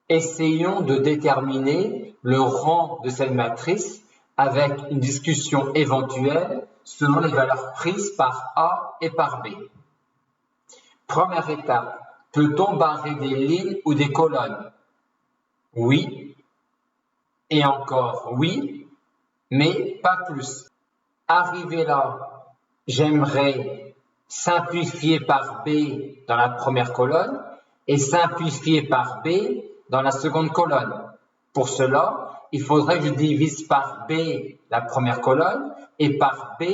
Essayons de déterminer le rang de cette matrice avec une discussion éventuelle selon les valeurs prises par A et par B. Première étape, peut-on barrer des lignes ou des colonnes? Oui, et encore oui, mais pas plus. Arrivé là, j'aimerais simplifier par B dans la première colonne et simplifier par B dans la seconde colonne. Pour cela, il faudrait que je divise par B la première colonne et par B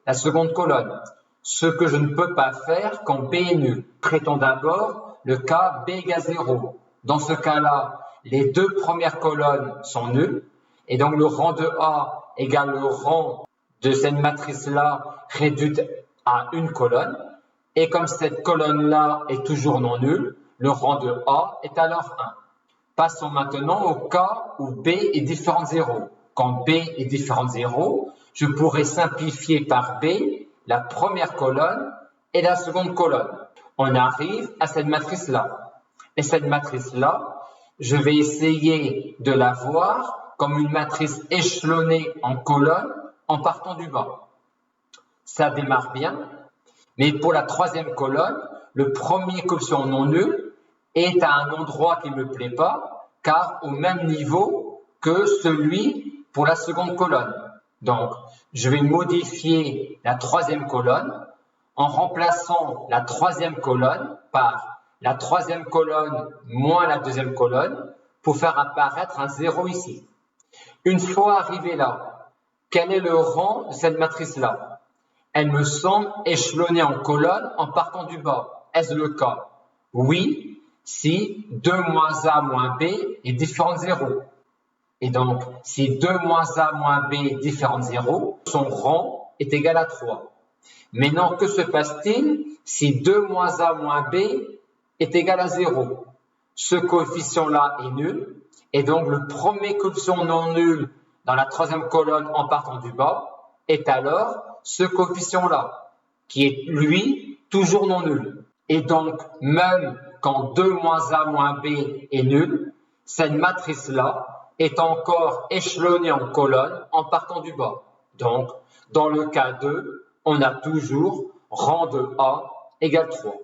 la seconde colonne, ce que je ne peux pas faire quand B est nul. Traitons d'abord le cas B égale 0. Dans ce cas-là, les deux premières colonnes sont nulles et donc le rang de A égale le rang de cette matrice-là réduite à une colonne. Et comme cette colonne-là est toujours non nulle, le rang de A est alors 1. Passons maintenant au cas où B est différent de 0. Quand B est différent de 0, je pourrais simplifier par B la première colonne et la seconde colonne. On arrive à cette matrice-là. Et cette matrice-là, je vais essayer de la voir comme une matrice échelonnée en colonnes en partant du bas. Ça démarre bien, mais pour la troisième colonne, le premier coefficient non nul est à un endroit qui ne me plaît pas, car au même niveau que celui pour la seconde colonne. Donc, je vais modifier la troisième colonne en remplaçant la troisième colonne par la troisième colonne moins la deuxième colonne pour faire apparaître un 0 ici. Une fois arrivé là, quel est le rang de cette matrice-là? Elle me semble échelonnée en colonnes en partant du bas. Est-ce le cas? Oui, si 2 moins A moins B est différent de 0. Et donc, si 2 moins A moins B est différent de 0, son rang est égal à 3. Maintenant, que se passe-t-il si 2 moins A moins B est égal à 0? Ce coefficient-là est nul, et donc le premier coefficient non nul dans la troisième colonne en partant du bas est alors ce coefficient-là, qui est, lui, toujours non nul. Et donc, même quand 2 moins A moins B est nul, cette matrice-là est encore échelonnée en colonnes en partant du bas. Donc, dans le cas 2, on a toujours rang de A égale 3.